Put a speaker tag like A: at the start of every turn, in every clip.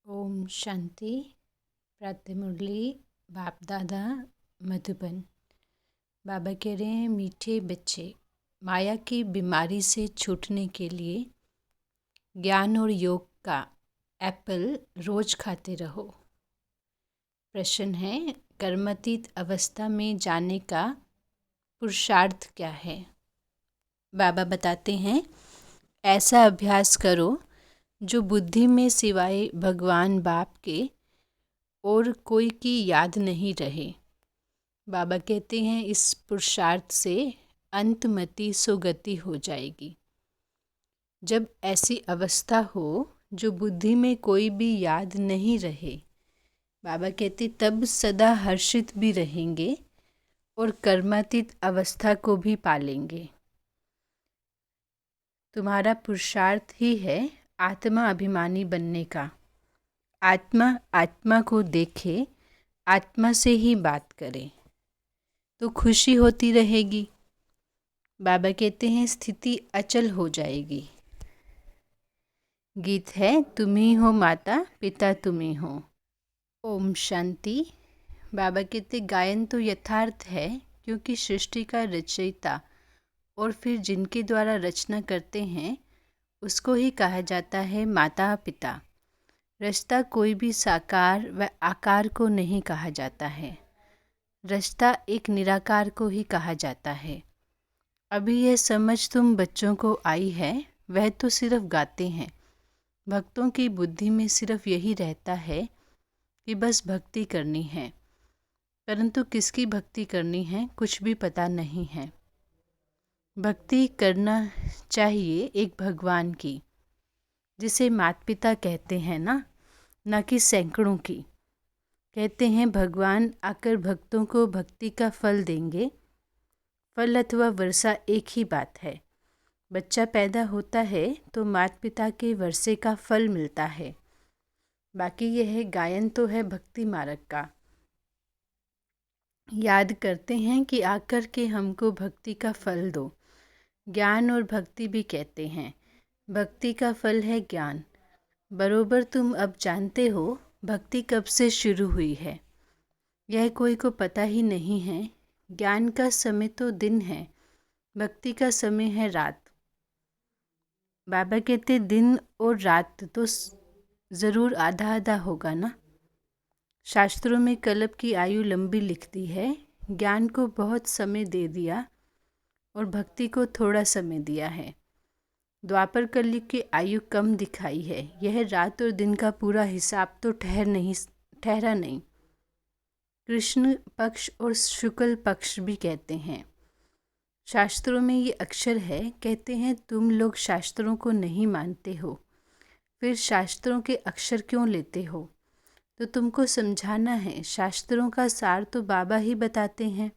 A: ओम शांति। प्रातः मुरली बाप दादा मधुबन। बाबा कह रहे हैं, मीठे बच्चे, माया की बीमारी से छूटने के लिए ज्ञान और योग का एप्पल रोज खाते रहो। प्रश्न है, कर्मातीत अवस्था में जाने का पुरुषार्थ क्या है? बाबा बताते हैं, ऐसा अभ्यास करो जो बुद्धि में सिवाय भगवान बाप के और कोई की याद नहीं रहे। बाबा कहते हैं, इस पुरुषार्थ से अंतमति सुगति हो जाएगी। जब ऐसी अवस्था हो जो बुद्धि में कोई भी याद नहीं रहे, बाबा कहते तब सदा हर्षित भी रहेंगे और कर्मातीत अवस्था को भी पालेंगे। तुम्हारा पुरुषार्थ ही है आत्मा अभिमानी बनने का। आत्मा आत्मा को देखे, आत्मा से ही बात करे तो खुशी होती रहेगी। बाबा कहते हैं, स्थिति अचल हो जाएगी। गीत है, तुम ही हो माता पिता तुम ही हो। ओम शांति। बाबा कहते, गायन तो यथार्थ है क्योंकि सृष्टि का रचयिता और फिर जिनके द्वारा रचना करते हैं उसको ही कहा जाता है माता पिता। रचता कोई भी साकार व आकार को नहीं कहा जाता है, रचता एक निराकार को ही कहा जाता है। अभी यह समझ तुम बच्चों को आई है, वह तो सिर्फ गाते हैं। भक्तों की बुद्धि में सिर्फ यही रहता है कि बस भक्ति करनी है, परंतु किसकी भक्ति करनी है कुछ भी पता नहीं है। भक्ति करना चाहिए एक भगवान की, जिसे माता पिता कहते हैं ना कि सैकड़ों की। कहते हैं भगवान आकर भक्तों को भक्ति का फल देंगे। फल अथवा वर्षा एक ही बात है। बच्चा पैदा होता है तो माता पिता के वर्षे का फल मिलता है। बाकी यह है, गायन तो है भक्ति मार्ग का। याद करते हैं कि आकर के हमको भक्ति का फल दो। ज्ञान और भक्ति भी कहते हैं। भक्ति का फल है ज्ञान। बरोबर तुम अब जानते हो भक्ति कब से शुरू हुई है, यह कोई को पता ही नहीं है। ज्ञान का समय तो दिन है, भक्ति का समय है रात। बाबा कहते दिन और रात तो ज़रूर आधा आधा होगा ना। शास्त्रों में कल्प की आयु लंबी लिखती है। ज्ञान को बहुत समय दे दिया और भक्ति को थोड़ा समय दिया है। द्वापर कलयुग की आयु कम दिखाई है। यह रात और दिन का पूरा हिसाब तो ठहरा नहीं। कृष्ण पक्ष और शुक्ल पक्ष भी कहते हैं। शास्त्रों में ये अक्षर है। कहते हैं तुम लोग शास्त्रों को नहीं मानते हो, फिर शास्त्रों के अक्षर क्यों लेते हो? तो तुमको समझाना है, शास्त्रों का सार तो बाबा ही बताते हैं।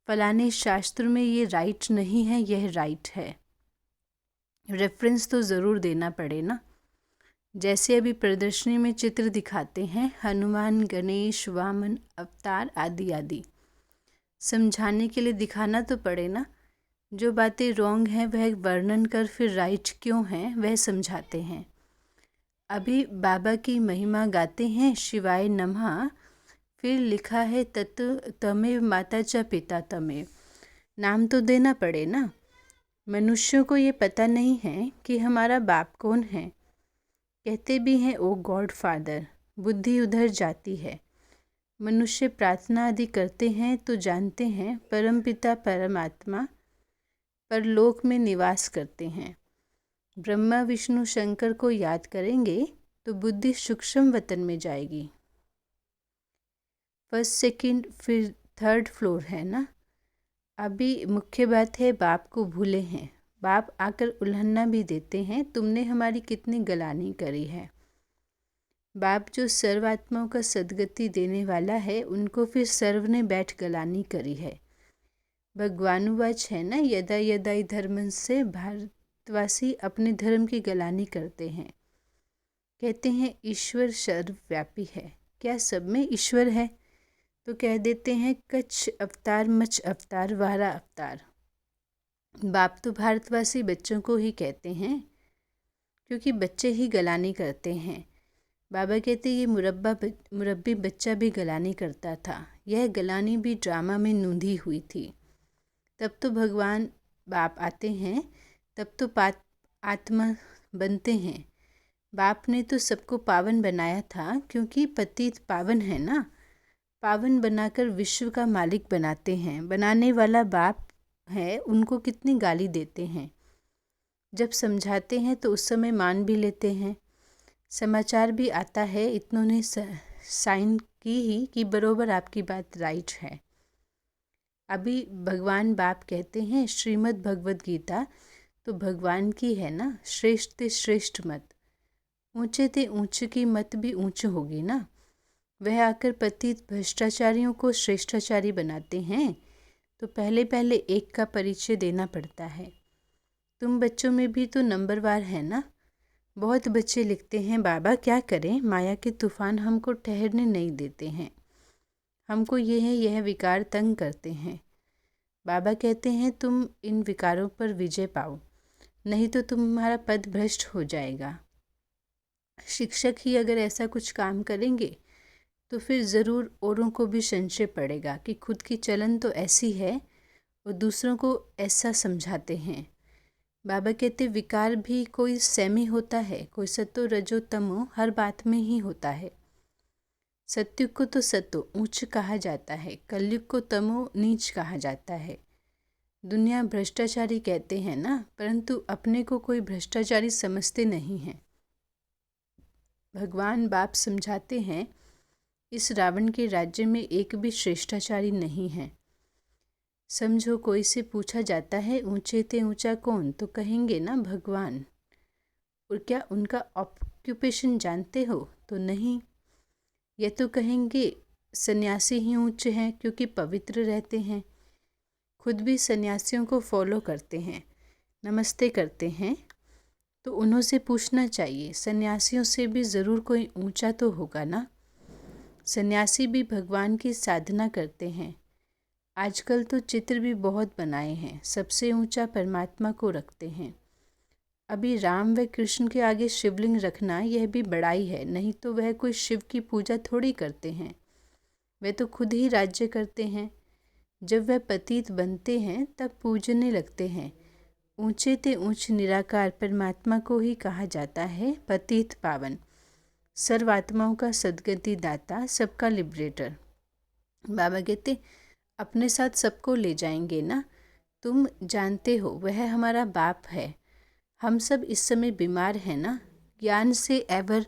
A: फलाने शास्त्र में ये राइट नहीं है, यह राइट है। रेफरेंस तो ज़रूर देना पड़े ना। जैसे अभी प्रदर्शनी में चित्र दिखाते हैं, हनुमान, गणेश, वामन अवतार आदि आदि। समझाने के लिए दिखाना तो पड़े ना। जो बातें रॉन्ग हैं वह वर्णन कर फिर राइट क्यों हैं वह समझाते हैं। अभी बाबा की महिमा गाते हैं, शिवाय नमः। फिर लिखा है तत्व तमेव माता च पिता तमेव। नाम तो देना पड़े ना। मनुष्यों को ये पता नहीं है कि हमारा बाप कौन है। कहते भी हैं ओ गॉड फादर, बुद्धि उधर जाती है। मनुष्य प्रार्थना आदि करते हैं तो जानते हैं परमपिता परमात्मा परलोक में निवास करते हैं। ब्रह्मा विष्णु शंकर को याद करेंगे तो बुद्धि सूक्ष्म वतन में जाएगी। फर्स्ट सेकंड फिर थर्ड फ्लोर है ना। अभी मुख्य बात है, बाप को भूले हैं। बाप आकर उल्हन्ना भी देते हैं, तुमने हमारी कितनी गलानी करी है। बाप जो सर्वात्माओं का सद्गति देने वाला है, उनको फिर सर्व ने बैठ गलानी करी है। भगवानुवाच है ना, यदा यदा धर्म से भारतवासी अपने धर्म की गलानी करते हैं। कहते हैं ईश्वर सर्वव्यापी है। क्या सब में ईश्वर है? तो कह देते हैं कच्छ अवतार मच अवतार वारा अवतार। बाप तो भारतवासी बच्चों को ही कहते हैं, क्योंकि बच्चे ही गलानी करते हैं। बाबा कहते ये मुरब्बी बच्चा भी गलानी करता था। यह गलानी भी ड्रामा में नूंधी हुई थी। तब तो भगवान बाप आते हैं, तब तो आत्मा बनते हैं। बाप ने तो सबको पावन बनाया था, क्योंकि पतित पावन है ना। पावन बनाकर विश्व का मालिक बनाते हैं। बनाने वाला बाप है, उनको कितनी गाली देते हैं। जब समझाते हैं तो उस समय मान भी लेते हैं। समाचार भी आता है, इतनों ने साइन की ही कि बरोबर आपकी बात राइट है। अभी भगवान बाप कहते हैं श्रीमद् भगवद गीता तो भगवान की है ना। श्रेष्ठ ते श्रेष्ठ मत, ऊंचे ते ऊंच की मत भी ऊंच होगी ना। वह आकर पतित भ्रष्टाचारियों को श्रेष्ठाचारी बनाते हैं तो पहले पहले एक का परिचय देना पड़ता है। तुम बच्चों में भी तो नंबरवार है ना। बहुत बच्चे लिखते हैं बाबा क्या करें, माया के तूफान हमको ठहरने नहीं देते हैं, हमको यह विकार तंग करते हैं। बाबा कहते हैं तुम इन विकारों पर विजय पाओ, नहीं तो तुम्हारा पद भ्रष्ट हो जाएगा। शिक्षक ही अगर ऐसा कुछ काम करेंगे तो फिर ज़रूर औरों को भी संशय पड़ेगा कि खुद की चलन तो ऐसी है और दूसरों को ऐसा समझाते हैं। बाबा कहते विकार भी कोई सेमी होता है, कोई सतो रजो तमो हर बात में ही होता है। सत्युग को तो सतो ऊंच कहा जाता है, कलयुग को तमो नीच कहा जाता है। दुनिया भ्रष्टाचारी कहते हैं ना, परंतु अपने को कोई भ्रष्टाचारी समझते नहीं हैं। भगवान बाप समझाते हैं इस रावण के राज्य में एक भी श्रेष्ठाचारी नहीं है। समझो कोई से पूछा जाता है ऊंचे ते ऊंचा कौन, तो कहेंगे ना भगवान। और क्या उनका ऑक्यूपेशन जानते हो, तो नहीं। यह तो कहेंगे सन्यासी ही ऊंचे हैं क्योंकि पवित्र रहते हैं। खुद भी सन्यासियों को फॉलो करते हैं, नमस्ते करते हैं। तो उन्हों से पूछना चाहिए सन्यासियों से भी ज़रूर कोई ऊंचा तो होगा ना। सन्यासी भी भगवान की साधना करते हैं। आजकल तो चित्र भी बहुत बनाए हैं, सबसे ऊंचा परमात्मा को रखते हैं। अभी राम व कृष्ण के आगे शिवलिंग रखना यह भी बड़ाई है, नहीं तो वह कोई शिव की पूजा थोड़ी करते हैं। वे तो खुद ही राज्य करते हैं। जब वह पतित बनते हैं तब पूजने लगते हैं। ऊंचे ते ऊंच निराकार परमात्मा को ही कहा जाता है पतित पावन, सर्वात्माओं का सद्गति दाता, सबका लिबरेटर। बाबा कहते अपने साथ सबको ले जाएंगे ना। तुम जानते हो वह हमारा बाप है। हम सब इस समय बीमार हैं ना। ज्ञान से एवर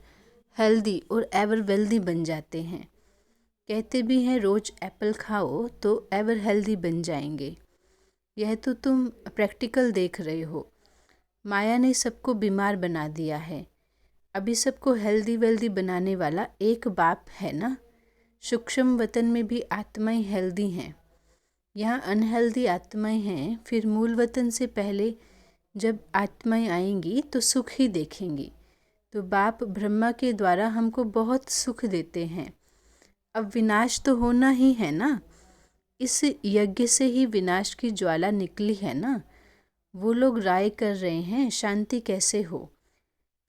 A: हेल्दी और एवर वेल्दी बन जाते हैं। कहते भी हैं रोज एप्पल खाओ तो एवर हेल्दी बन जाएंगे। यह तो तुम प्रैक्टिकल देख रहे हो। माया ने सबको बीमार बना दिया है। अभी सबको हेल्दी वेल्दी बनाने वाला एक बाप है ना। सूक्ष्म वतन में भी आत्माएं हेल्दी हैं, यहाँ अनहेल्दी आत्माएं हैं। फिर मूल वतन से पहले जब आत्माएं आएंगी तो सुख ही देखेंगी। तो बाप ब्रह्मा के द्वारा हमको बहुत सुख देते हैं। अब विनाश तो होना ही है ना। इस यज्ञ से ही विनाश की ज्वाला निकली है ना। वो लोग राय कर रहे हैं शांति कैसे हो,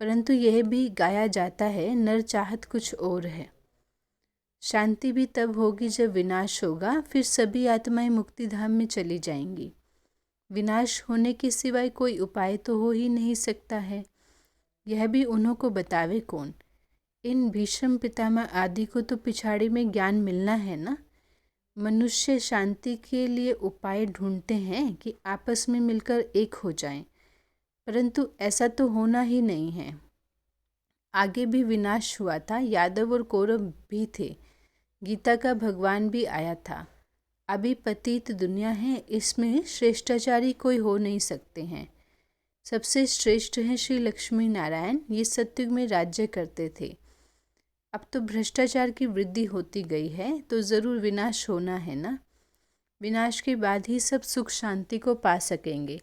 A: परंतु यह भी गाया जाता है नर चाहत कुछ और है। शांति भी तब होगी जब विनाश होगा, फिर सभी आत्माएं मुक्ति धाम में चली जाएंगी। विनाश होने के सिवाय कोई उपाय तो हो ही नहीं सकता है। यह भी उन्हों को बतावे कौन। इन भीष्म पितामह आदि को तो पिछाड़ी में ज्ञान मिलना है ना। मनुष्य शांति के लिए उपाय ढूंढते हैं कि आपस में मिलकर एक हो जाएं, परंतु ऐसा तो होना ही नहीं है। आगे भी विनाश हुआ था, यादव और कौरव भी थे, गीता का भगवान भी आया था। अभी पतित दुनिया है, इसमें श्रेष्ठाचारी कोई हो नहीं सकते हैं। सबसे श्रेष्ठ हैं श्री लक्ष्मी नारायण, ये सत्युग में राज्य करते थे। अब तो भ्रष्टाचार की वृद्धि होती गई है तो ज़रूर विनाश होना है ना। विनाश के बाद ही सब सुख शांति को पा सकेंगे।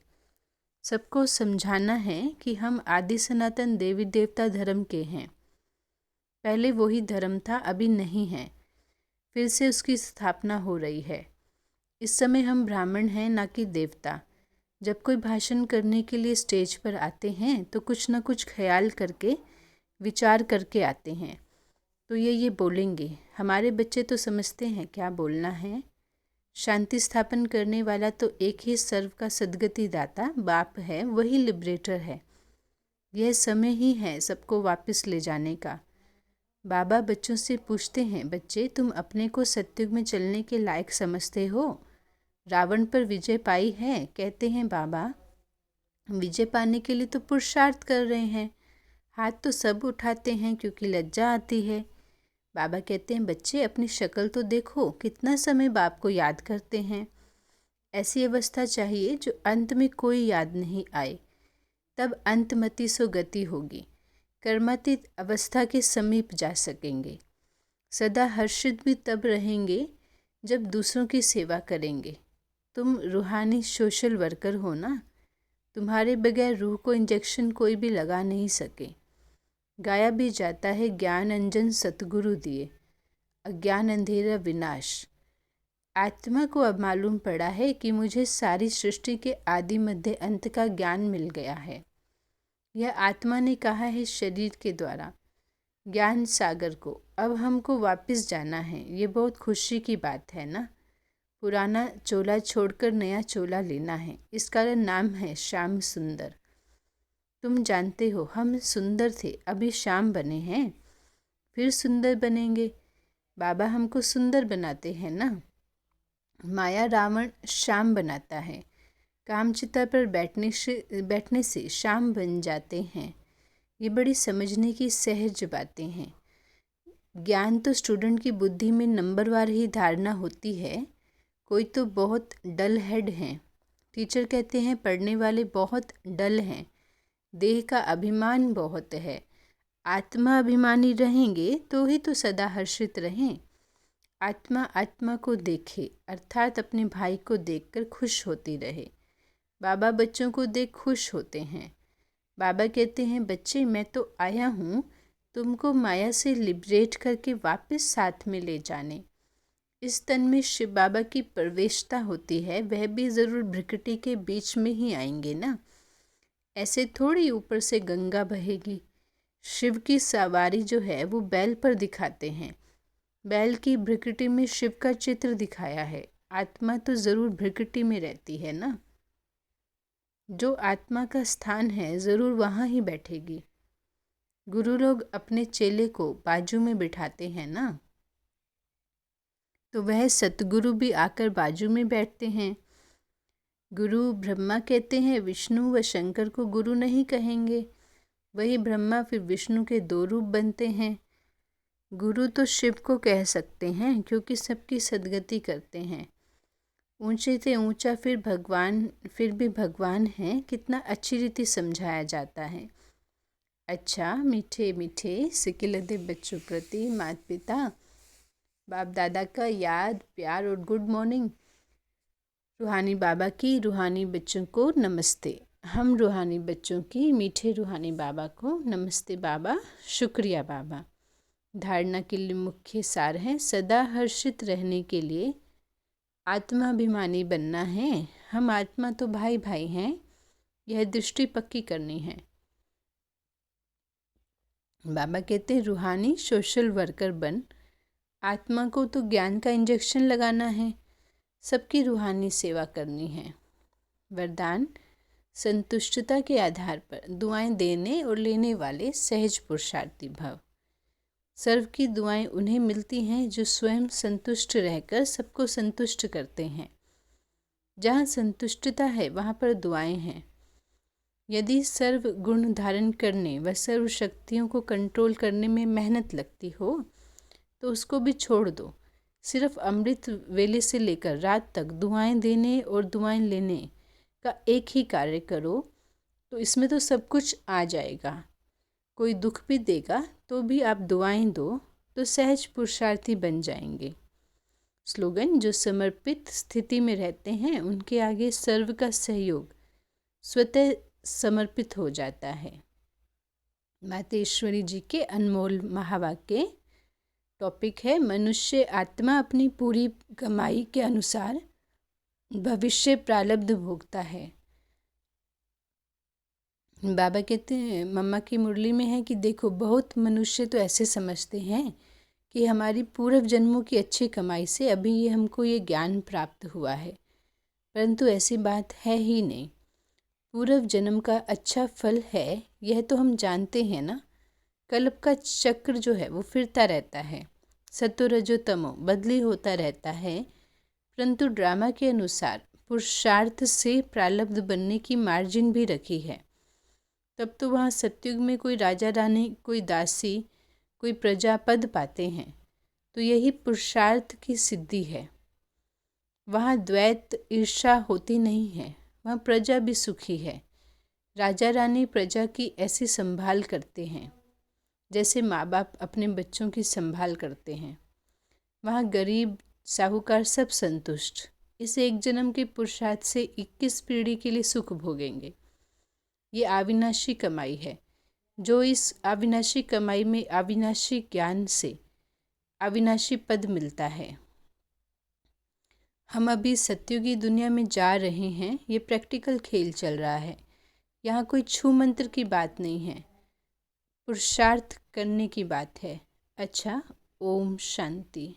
A: सबको समझाना है कि हम आदि सनातन देवी देवता धर्म के हैं। पहले वही धर्म था, अभी नहीं है, फिर से उसकी स्थापना हो रही है। इस समय हम ब्राह्मण हैं, ना कि देवता। जब कोई भाषण करने के लिए स्टेज पर आते हैं तो कुछ न कुछ ख्याल करके विचार करके आते हैं तो ये बोलेंगे। हमारे बच्चे तो समझते हैं क्या बोलना है। शांति स्थापन करने वाला तो एक ही सर्व का सद्गति दाता बाप है, वही लिबरेटर है। यह समय ही है सबको वापस ले जाने का। बाबा बच्चों से पूछते हैं, बच्चे तुम अपने को सत्युग में चलने के लायक समझते हो? रावण पर विजय पाई है? कहते हैं बाबा विजय पाने के लिए तो पुरुषार्थ कर रहे हैं। हाथ तो सब उठाते हैं क्योंकि लज्जा आती है। बाबा कहते हैं, बच्चे अपनी शक्ल तो देखो, कितना समय बाप को याद करते हैं। ऐसी अवस्था चाहिए जो अंत में कोई याद नहीं आए, तब अंतमति सो गति होगी। कर्मातीत अवस्था के समीप जा सकेंगे। सदा हर्षित भी तब रहेंगे जब दूसरों की सेवा करेंगे। तुम रूहानी सोशल वर्कर हो ना, तुम्हारे बगैर रूह को इंजेक्शन कोई भी लगा नहीं सके। गाया भी जाता है, ज्ञान अंजन सतगुरु दिए, अज्ञान अंधेरा विनाश। आत्मा को अब मालूम पड़ा है कि मुझे सारी सृष्टि के आदि मध्य अंत का ज्ञान मिल गया है। यह आत्मा ने कहा है शरीर के द्वारा ज्ञान सागर को। अब हमको वापस जाना है। ये बहुत खुशी की बात है ना। पुराना चोला छोड़कर नया चोला लेना है। इसका नाम है श्याम सुंदर। तुम जानते हो हम सुंदर थे, अभी श्याम बने हैं, फिर सुंदर बनेंगे। बाबा हमको सुंदर बनाते हैं ना। माया रावण श्याम बनाता है। कामचिता पर बैठने से श्याम बन जाते हैं। ये बड़ी समझने की सहज बातें हैं। ज्ञान तो स्टूडेंट की बुद्धि में नंबरवार ही धारणा होती है। कोई तो बहुत डल हेड हैं। टीचर कहते हैं पढ़ने वाले बहुत डल हैं। देह का अभिमान बहुत है। आत्मा अभिमानी रहेंगे तो ही तो सदा हर्षित रहें। आत्मा आत्मा को देखे, अर्थात अपने भाई को देखकर खुश होती रहे। बाबा बच्चों को देख खुश होते हैं। बाबा कहते हैं, बच्चे मैं तो आया हूँ तुमको माया से लिबरेट करके वापस साथ में ले जाने। इस तन में शिव बाबा की प्रवेशता होती है, वह भी ज़रूर भ्रिकुटी के बीच में ही आएंगे ना। ऐसे थोड़ी ऊपर से गंगा बहेगी। शिव की सवारी जो है वो बैल पर दिखाते हैं। बैल की भ्रिकुटी में शिव का चित्र दिखाया है। आत्मा तो ज़रूर भ्रिकुटी में रहती है ना। जो आत्मा का स्थान है ज़रूर वहाँ ही बैठेगी। गुरु लोग अपने चेले को बाजू में बिठाते हैं ना, तो वह सतगुरु भी आकर बाजू में बैठते हैं। गुरु ब्रह्मा कहते हैं, विष्णु व शंकर को गुरु नहीं कहेंगे। वही ब्रह्मा फिर विष्णु के दो रूप बनते हैं। गुरु तो शिव को कह सकते हैं क्योंकि सबकी सद्गति करते हैं। ऊंचे से ऊंचा फिर भी भगवान है। कितना अच्छी रीति समझाया जाता है। अच्छा मीठे मीठे सिकिलदे बच्चों प्रति माता पिता बाप दादा का याद प्यार और गुड मॉर्निंग। रूहानी बाबा की रूहानी बच्चों को नमस्ते। हम रूहानी बच्चों की मीठे रूहानी बाबा को नमस्ते बाबा, शुक्रिया बाबा। धारणा के लिए मुख्य सार है, सदा हर्षित रहने के लिए आत्माभिमानी बनना है। हम आत्मा तो भाई भाई हैं, यह दृष्टि पक्की करनी है। बाबा कहते हैं रूहानी सोशल वर्कर बन। आत्मा को तो ज्ञान का इंजेक्शन लगाना है, सबकी रूहानी सेवा करनी है। वरदान, संतुष्टता के आधार पर दुआएं देने और लेने वाले सहज पुरुषार्थी भव। सर्व की दुआएं उन्हें मिलती हैं जो स्वयं संतुष्ट रहकर सबको संतुष्ट करते हैं। जहाँ संतुष्टता है वहाँ पर दुआएं हैं। यदि सर्व गुण धारण करने व सर्व शक्तियों को कंट्रोल करने में मेहनत लगती हो तो उसको भी छोड़ दो। सिर्फ अमृत वेले से लेकर रात तक दुआएं देने और दुआएं लेने का एक ही कार्य करो तो इसमें तो सब कुछ आ जाएगा। कोई दुख भी देगा तो भी आप दुआएं दो तो सहज पुरुषार्थी बन जाएंगे। स्लोगन, जो समर्पित स्थिति में रहते हैं उनके आगे सर्व का सहयोग स्वतः समर्पित हो जाता है। मातेश्वरी जी के अनमोल महावाक्य। टॉपिक है, मनुष्य आत्मा अपनी पूरी कमाई के अनुसार भविष्य प्रारब्ध भोगता है। बाबा कहते हैं, मम्मा की मुरली में है कि देखो, बहुत मनुष्य तो ऐसे समझते हैं कि हमारी पूर्व जन्मों की अच्छी कमाई से अभी हमको ये ज्ञान प्राप्त हुआ है, परंतु ऐसी बात है ही नहीं। पूर्व जन्म का अच्छा फल है, यह तो हम जानते हैं ना। कल्प का चक्र जो है वो फिरता रहता है, सतो रजो तमो बदली होता रहता है, परंतु ड्रामा के अनुसार पुरुषार्थ से प्रारब्ध बनने की मार्जिन भी रखी है। तब तो वहाँ सतयुग में कोई राजा रानी, कोई दासी, कोई प्रजा पद पाते हैं, तो यही पुरुषार्थ की सिद्धि है। वहाँ द्वैत ईर्ष्या होती नहीं है, वहाँ प्रजा भी सुखी है। राजा रानी प्रजा की ऐसी संभाल करते हैं जैसे माँ बाप अपने बच्चों की संभाल करते हैं। वहाँ गरीब साहूकार सब संतुष्ट, इस एक जन्म के पुरुषार्थ से 21 पीढ़ी के लिए सुख भोगेंगे। ये अविनाशी कमाई है, जो इस अविनाशी कमाई में अविनाशी ज्ञान से अविनाशी पद मिलता है। हम अभी सत्युगी दुनिया में जा रहे हैं, ये प्रैक्टिकल खेल चल रहा है। यहाँ कोई छू मंत्र की बात नहीं है, पुरुषार्थ करने की बात है। अच्छा, ओम शांति।